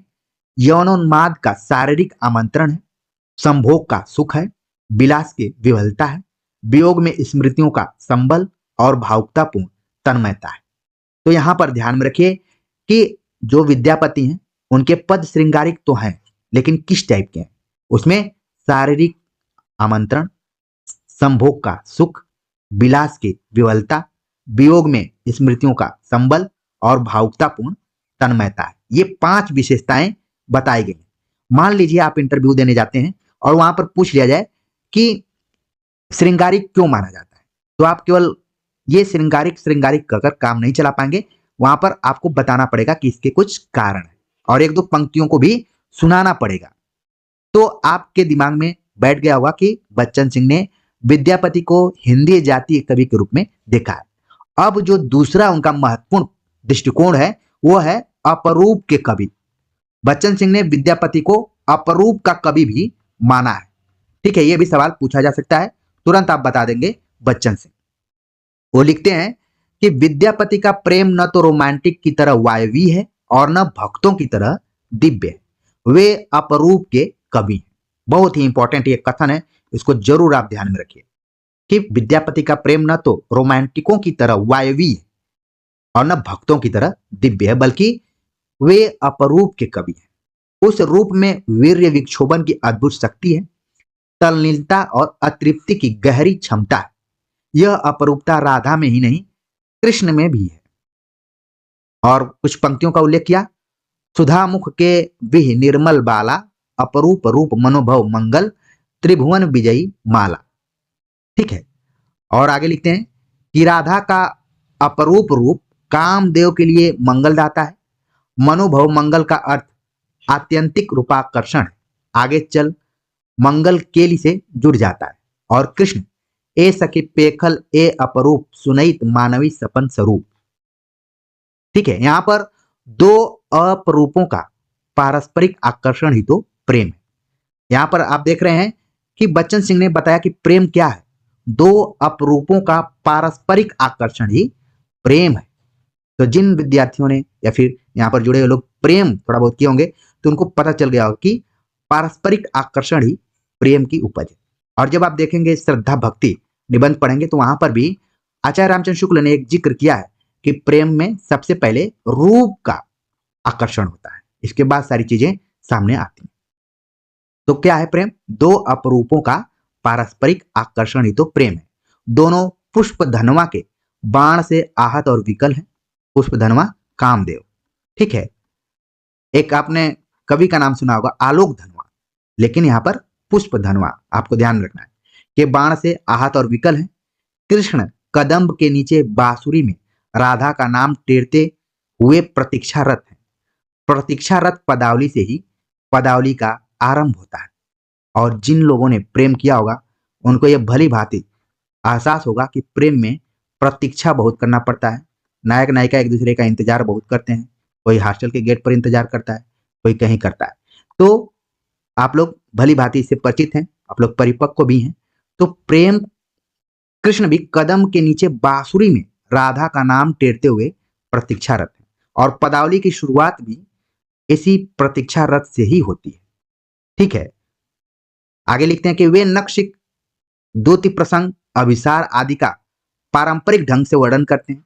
यौनोन्माद का शारीरिक आमंत्रण है, संभोग का सुख है, विलास की विवलता है, वियोग में स्मृतियों का संबल और भावुकतापूर्ण तन्मयता है। तो यहां पर ध्यान में रखिए कि जो विद्यापति हैं उनके पद श्रृंगारिक तो हैं, लेकिन किस टाइप के हैं? उसमें शारीरिक आमंत्रण, संभोग का सुख, विलास की विवलता, वियोग में स्मृतियों का संबल और भावुकतापूर्ण तन्मयता है। ये 5 विशेषताएं बताई गई। मान लीजिए आप इंटरव्यू देने जाते हैं और वहां पर पूछ लिया जाए कि श्रृंगारिक क्यों माना जाता है, तो आप केवल ये श्रृंगारिक कहकर काम नहीं चला पाएंगे। वहां पर आपको बताना पड़ेगा कि इसके कुछ कारण है और 1-2 पंक्तियों को भी सुनाना पड़ेगा। तो आपके दिमाग में बैठ गया होगा कि बच्चन सिंह ने विद्यापति को हिंदी जातीय कवि के रूप में देखा है। अब जो दूसरा उनका महत्वपूर्ण दृष्टिकोण है वो है अपरूप के कवि। बच्चन सिंह ने विद्यापति को अपरूप का कवि भी माना है, ठीक है। ये भी सवाल पूछा जा सकता है, तुरंत आप बता देंगे बच्चन सिंह। वो लिखते हैं कि विद्यापति का प्रेम न तो रोमांटिक की तरह वायवी है और न भक्तों की तरह दिव्य है, वे अपरूप के कवि हैं। बहुत ही इंपॉर्टेंट ये कथन है, इसको जरूर आप ध्यान में रखिए कि विद्यापति का प्रेम न तो रोमांटिकों की तरह वायवी है और न भक्तों की तरह दिव्य है, बल्कि वे अपरूप के कवि हैं। उस रूप में वीर्य विक्षोभन की अद्भुत शक्ति है, तल्लीनता और अतृप्ति की गहरी क्षमता है। यह अपरूपता राधा में ही नहीं कृष्ण में भी है। और कुछ पंक्तियों का उल्लेख किया, सुधा मुख के विह निर्मल बाला, अपरूप रूप मनोभव मंगल, त्रिभुवन विजयी माला, ठीक है। और आगे लिखते हैं कि राधा का अपरूप रूप कामदेव के लिए मंगलदाता है। मनोभव मंगल का अर्थ आत्यंतिक रूपाकर्षण है। आगे चल मंगल केली से जुड़ जाता है। और कृष्ण ए सखी पेखल ए अपरूप सुनैत मानवी सपन स्वरूप। ठीक है, यहां पर दो अपरूपों का पारस्परिक आकर्षण ही तो प्रेम है। यहां पर आप देख रहे हैं कि बच्चन सिंह ने बताया कि प्रेम क्या है। दो अपरूपों का पारस्परिक आकर्षण ही प्रेम है। तो जिन विद्यार्थियों ने या फिर यहाँ पर जुड़े हुए लोग प्रेम थोड़ा बहुत किए होंगे तो उनको पता चल गया होगा कि पारस्परिक आकर्षण ही प्रेम की उपज है। और जब आप देखेंगे श्रद्धा भक्ति निबंध पढ़ेंगे तो वहां पर भी आचार्य रामचंद्र शुक्ल ने एक जिक्र किया है कि प्रेम में सबसे पहले रूप का आकर्षण होता है, इसके बाद सारी चीजें सामने आती हैं। तो क्या है प्रेम? दो अपरूपों का पारस्परिक आकर्षण ही तो प्रेम है। दोनों पुष्प धनवा के बाण से आहत और विकल है। पुष्प धनवा कामदेव, ठीक है। एक आपने कवि का नाम सुना होगा आलोक धनवा, लेकिन यहां पर पुष्प धनवा आपको ध्यान रखना है कि बाण से आहत और विकल है। कृष्ण कदम्ब के नीचे बांसुरी में राधा का नाम टेरते हुए प्रतीक्षारत है। प्रतीक्षारत पदावली से ही पदावली का आरंभ होता है। और जिन लोगों ने प्रेम किया होगा उनको यह भली भांति एहसास होगा कि प्रेम में प्रतीक्षा बहुत करना पड़ता है। नायक नायिका एक दूसरे का इंतजार बहुत करते हैं। कोई हॉस्टल के गेट पर इंतजार करता है, कोई कहीं करता है। तो आप लोग भली भांति इससे परिचित हैं, आप लोग परिपक्व भी हैं। तो प्रेम कृष्ण भी कदम के नीचे बांसुरी में राधा का नाम टेरते हुए प्रतीक्षारत है। और पदावली की शुरुआत भी इसी प्रतीक्षारत से ही होती है। ठीक है, आगे लिखते हैं कि वे नक्षिक द्युति प्रसंग अभिसार आदि का पारंपरिक ढंग से वर्णन करते हैं।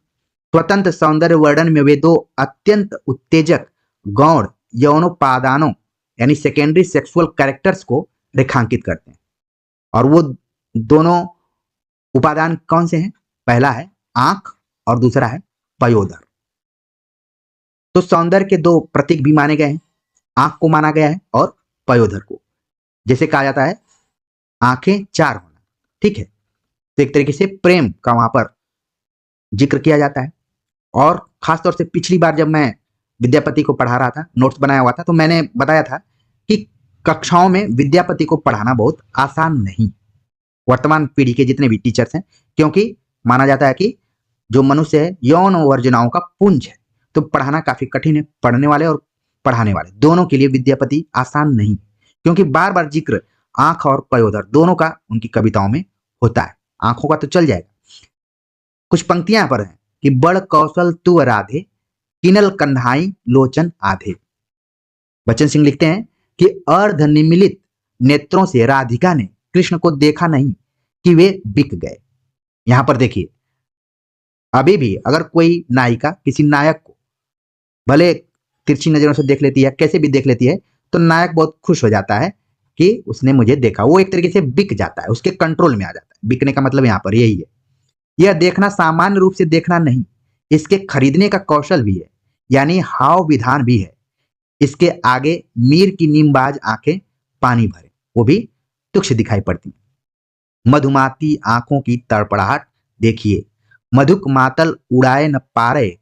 स्वतंत्र सौंदर्य वर्णन में वे दो अत्यंत उत्तेजक गौण यौनोपादानों यानी सेकेंडरी सेक्सुअल कैरेक्टर्स को रेखांकित करते हैं। और वो दोनों उपादान कौन से हैं? पहला है आंख और दूसरा है पयोधर। तो सौंदर्य के दो प्रतीक भी माने गए हैं, आंख को माना गया है और पयोधर को। जैसे कहा जाता है आंखें चार होना, ठीक है। तो एक तरीके से प्रेम का वहां पर जिक्र किया जाता है। और खासतौर से पिछली बार जब मैं विद्यापति को पढ़ा रहा था, नोट्स बनाया हुआ था, तो मैंने बताया था कि कक्षाओं में विद्यापति को पढ़ाना बहुत आसान नहीं। वर्तमान पीढ़ी के जितने भी टीचर्स हैं, क्योंकि माना जाता है कि जो मनुष्य है यौन वर्जनाओं का पुंज है, तो पढ़ाना काफी कठिन है। पढ़ने वाले और पढ़ाने वाले दोनों के लिए विद्यापति आसान नहीं, क्योंकि बार बार जिक्र आंख और पयोधर दोनों का उनकी कविताओं में होता है। आंखों का तो चल जाएगा, कुछ पंक्तियां यहां पर हैं कि बड़ कौशल तू राधे किनल कन्हाई लोचन आधे। बच्चन सिंह लिखते हैं कि अर्ध निमिलित नेत्रों से राधिका ने कृष्ण को देखा नहीं कि वे बिक गए। यहां पर देखिए, अभी भी अगर कोई नायिका किसी नायक को भले तिरछी नजरों से देख लेती है, कैसे भी देख लेती है, तो नायक बहुत खुश हो जाता है कि उसने मुझे देखा। वो एक तरीके से बिक जाता है, उसके कंट्रोल में आ जाता है। बिकने का मतलब यहां पर यही है। यह देखना सामान्य रूप से देखना नहीं, इसके खरीदने का कौशल भी है, यानी हाव विधान भी है। इसके आगे मीर की नीमबाज आंखें पानी भरे, वो भी तुक्ष दिखाई पड़ती। मधुमाती आंखों की तड़पड़ाहट देखिए, मधुक मातल उड़ाए न पारे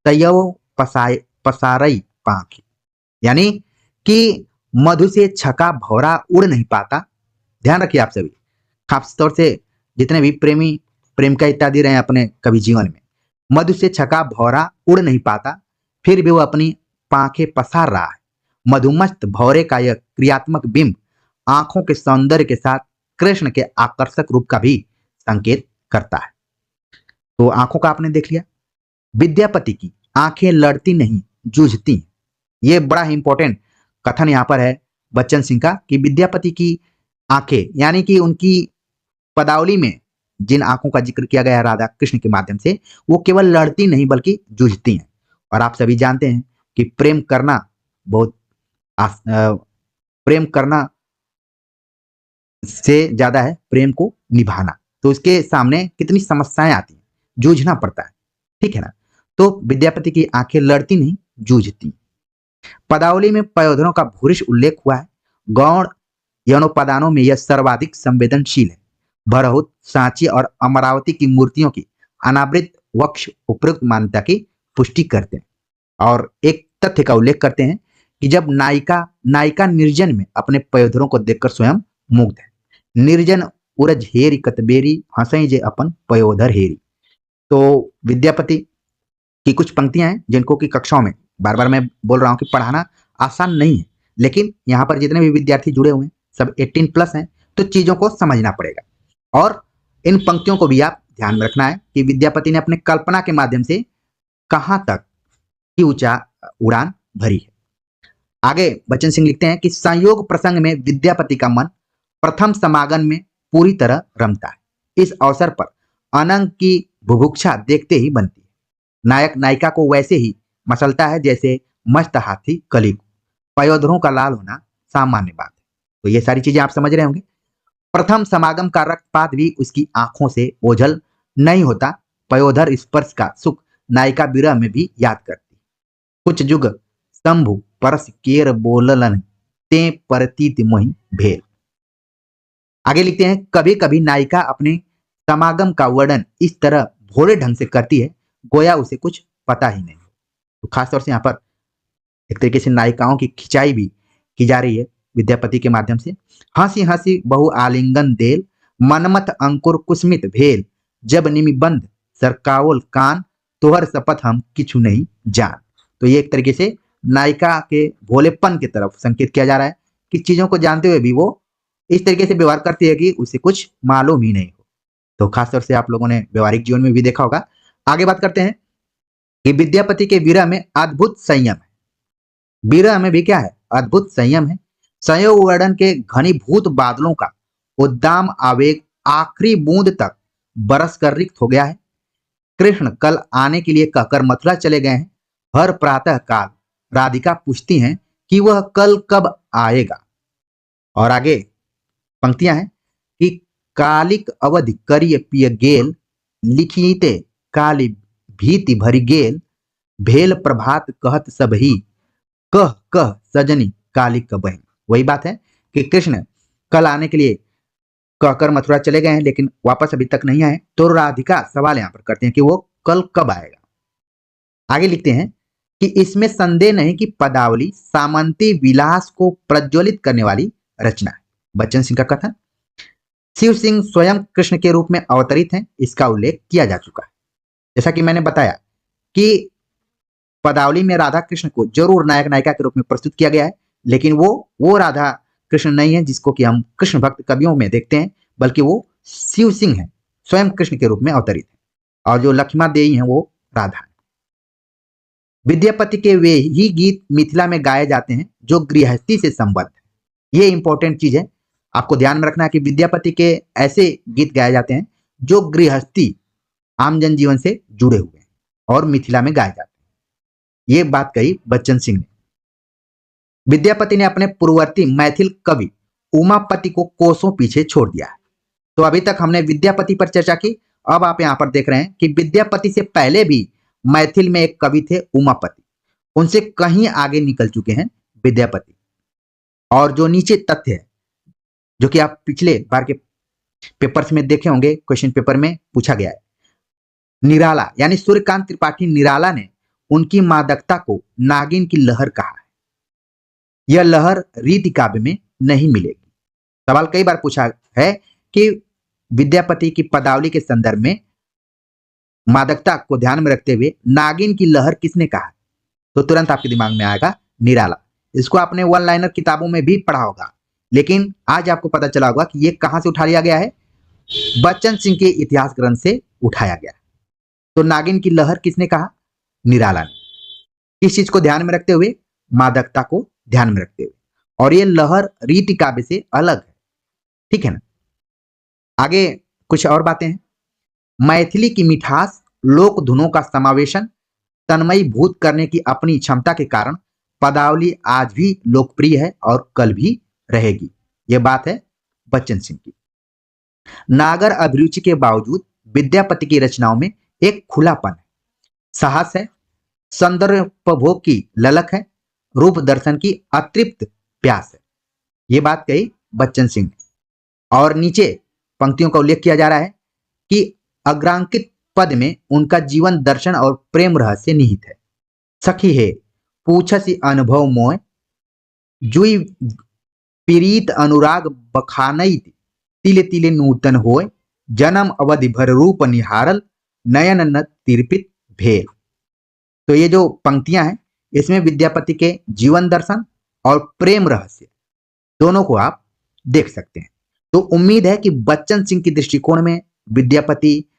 तयव पसारई पांख। यानी कि मधु से छका भौरा उड़ नहीं पाता। ध्यान रखिए आप सभी, खासतौर से जितने भी प्रेमी प्रेमिका इत्यादि रहे अपने कभी जीवन में, मधु से छका भौरा उड़ नहीं पाता, फिर भी वो अपनी पांखें पसार रहा है। मधुमस्त भौरे का यह क्रियात्मक बिंब आंखों के सौंदर्य के साथ कृष्ण के आकर्षक रूप का भी संकेत करता है। तो आंखों का आपने देख लिया। विद्यापति की आंखें लड़ती नहीं जूझती। ये बड़ा ही इंपॉर्टेंट कथन यहां पर है बच्चन सिंह का कि विद्यापति की आंखें, यानी कि उनकी पदावली में जिन आंखों का जिक्र किया गया है राधा कृष्ण के माध्यम से, वो केवल लड़ती नहीं बल्कि जूझती हैं। और आप सभी जानते हैं कि प्रेम करना बहुत प्रेम करना से ज्यादा है प्रेम को निभाना। तो इसके सामने कितनी समस्याएं आती हैं, जूझना पड़ता है, ठीक है ना। तो विद्यापति की आंखें लड़ती नहीं जूझती। पदावली में पयोधरों का भूरिश उल्लेख हुआ है। गौण यौनोपादानों में यह सर्वाधिक संवेदनशील है। भरहुत, सांची और अमरावती की मूर्तियों की अनावृत वक्ष उपरोक्त मान्यता की पुष्टि करते हैं और एक तथ्य का उल्लेख करते हैं कि जब नायिका निर्जन में अपने पयोधरों को देखकर स्वयं मुग्ध है। निर्जन उरज हेरी कतबेरी हंसई जे अपन पयोधर हेरी। तो विद्यापति की कुछ पंक्तियां हैं जिनको कि कक्षाओं में बार बार मैं बोल रहा हूं कि पढ़ाना आसान नहीं है, लेकिन यहाँ पर जितने भी विद्यार्थी जुड़े हुए हैं सब 18+ हैं, तो चीजों को समझना पड़ेगा। और इन पंक्तियों को भी आप ध्यान में रखना है कि विद्यापति ने अपने कल्पना के माध्यम से कहां तक की ऊंचा उड़ान भरी है। आगे बच्चन सिंह लिखते हैं कि संयोग प्रसंग में विद्यापति का मन प्रथम समागम में पूरी तरह रमता है। इस अवसर पर अनंग की बुभुक्षा देखते ही बनती है। नायक नायिका को वैसे ही मसलता है जैसे मस्त हाथी कली को। पयोधरों का लाल होना सामान्य बात है। तो ये सारी चीजें आप समझ रहे होंगे। प्रथम समागम का रक्तपात भी उसकी आंखों से ओझल नहीं होता। पयोधर स्पर्श का सुख नायिका विरह में भी याद करती। कुछ जुग शंभु परस केर बोललन ते परतीत मोहि भेल। आगे लिखते हैं कभी कभी नायिका अपने समागम का वर्णन इस तरह भोले ढंग से करती है गोया उसे कुछ पता ही नहीं। तो खासतौर से यहाँ पर एक तरीके से नायिकाओं की खिंचाई भी की जा रही है विद्यापति के माध्यम से। हंसी हंसी बहु आलिंगन देल मनमत अंकुर कुस्मित भेल जब निमिबंध सरकावल कान तोहर शपथ हम किछु नहीं जान। तो ये एक तरीके से नायिका के भोलेपन की तरफ संकेत किया जा रहा है कि चीजों को जानते हुए भी वो इस तरीके से व्यवहार करती है कि उसे कुछ मालूम ही नहीं हो। तो खासतौर से आप लोगों ने व्यवहारिक जीवन में भी देखा होगा। आगे बात करते हैं कि विद्यापति के विरह में अद्भुत संयम है। विरह में भी क्या है? अद्भुत संयम है। संयोग वर्णन के घनीभूत बादलों का उद्दाम आवेग आखिरी बूंद तक बरस कर रिक्त हो गया है। कृष्ण कल आने के लिए कहकर मथुरा चले गए हैं। हर प्रातः काल राधिका पूछती हैं कि वह कल कब आएगा। और आगे पंक्तियां हैं कि कालिक अवधि करिय पिय गेल लिखीते काली भीति भरी गेल भेल प्रभात कहत सब ही कह कह सजनी कालिक बहन। वही बात है कि कृष्ण कल आने के लिए कहकर मथुरा चले गए हैं लेकिन वापस अभी तक नहीं आए। तो राधिका सवाल यहां पर करते हैं कि वो कल कब आएगा। आगे लिखते हैं कि इसमें संदेह नहीं कि पदावली सामंती विलास को प्रज्वलित करने वाली रचना है। बच्चन सिंह का कथन शिव सिंह स्वयं कृष्ण के रूप में अवतरित हैं, इसका उल्लेख किया जा चुका है। जैसा कि मैंने बताया कि पदावली में राधा कृष्ण को जरूर नायक नायिका के रूप में प्रस्तुत किया गया है, लेकिन वो राधा कृष्ण नहीं है जिसको कि हम कृष्ण भक्त कवियों में देखते हैं, बल्कि वो शिव सिंह है, स्वयं कृष्ण के रूप में अवतरित है। और जो लक्ष्मा देवी है वो राधा है। विद्यापति के वे ही गीत मिथिला में गाए जाते हैं जो गृहस्थी से संबद्ध है। ये इंपॉर्टेंट चीज है, आपको ध्यान में रखना है कि विद्यापति के ऐसे गीत गाए जाते हैं जो गृहस्थी आम जनजीवन से जुड़े हुए हैं और मिथिला में गाए जाते हैं। ये बात कही बच्चन सिंह ने। विद्यापति ने अपने पूर्ववर्ती मैथिल कवि उमापति को कोसों पीछे छोड़ दिया है। तो अभी तक हमने विद्यापति पर चर्चा की। अब आप यहां पर देख रहे हैं कि विद्यापति से पहले भी मैथिल में एक कवि थे उमापति, उनसे कहीं आगे निकल चुके हैं विद्यापति। और जो नीचे तथ्य है जो कि आप पिछले बार के पेपर्स में देखे होंगे, क्वेश्चन पेपर में पूछा गया है, निराला यानी सूर्यकांत त्रिपाठी निराला ने उनकी मादकता को नागिन की लहर कहा है। यह लहर रीति काव्य में नहीं मिलेगी। सवाल कई बार पूछा है कि विद्यापति की पदावली के संदर्भ में मादकता को ध्यान में रखते हुए नागिन की लहर किसने कहा है, तो तुरंत आपके दिमाग में आएगा निराला। इसको आपने वन लाइनर किताबों में भी पढ़ा होगा, लेकिन आज आपको पता चला होगा कि ये कहां से उठा लिया गया है, बच्चन सिंह के इतिहास ग्रंथ से उठाया गया। तो नागिन की लहर किसने कहा? निराला ने। किस चीज को ध्यान में रखते हुए? मादकता को ध्यान में रखते हुए। और ये लहर रीति काव्य से अलग है, ठीक है ना। आगे कुछ और बातें हैं। मैथिली की मिठास लोक धुनों का समावेशन तन्मयी भूत करने की अपनी क्षमता के कारण पदावली आज भी लोकप्रिय है और कल भी रहेगी। यह बात है बच्चन सिंह की। नागर अभिरुचि के बावजूद विद्यापति की रचनाओं में एक खुलापन है, साहस है, संदर्भोग की ललक है, रूप दर्शन की अतृप्त प्यास है। यह बात कही बच्चन सिंह ने। और नीचे पंक्तियों का उल्लेख किया जा रहा है कि अग्रांकित पद में उनका जीवन दर्शन और प्रेम रहस्य निहित है। सखी है पूछसी अनुभव मोय, जुई पीड़ित अनुराग बखानई, तिले तिले नूतन होय, जन्म अवधि भर रूप निहारल, नयन न तिरपित भेल। तो ये जो पंक्तियां हैं इसमें विद्यापति के जीवन दर्शन और प्रेम रहस्य दोनों को आप देख सकते हैं। तो उम्मीद है कि बच्चन सिंह की दृष्टिकोण में विद्यापति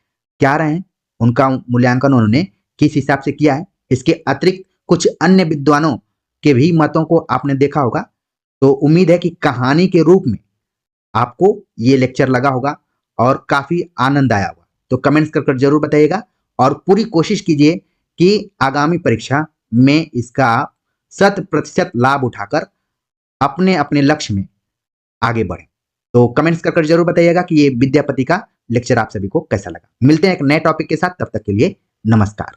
क्या रहे हैं, उनका मूल्यांकन उन्होंने किस हिसाब से किया है, इसके अतिरिक्त कुछ अन्य विद्वानों के भी मतों को आपने देखा होगा। तो उम्मीद है कि कहानी के रूप में आपको ये लेक्चर लगा होगा और काफी आनंद आया होगा। तो कमेंट्स कर जरूर बताइएगा और पूरी कोशिश कीजिए कि आगामी परीक्षा में इसका 100% लाभ उठाकर अपने अपने लक्ष्य में आगे बढ़े। तो कमेंट्स कर जरूर बताइएगा कि ये विद्यापति का लेक्चर आप सभी को कैसा लगा। मिलते हैं एक नए टॉपिक के साथ, तब तक के लिए नमस्कार।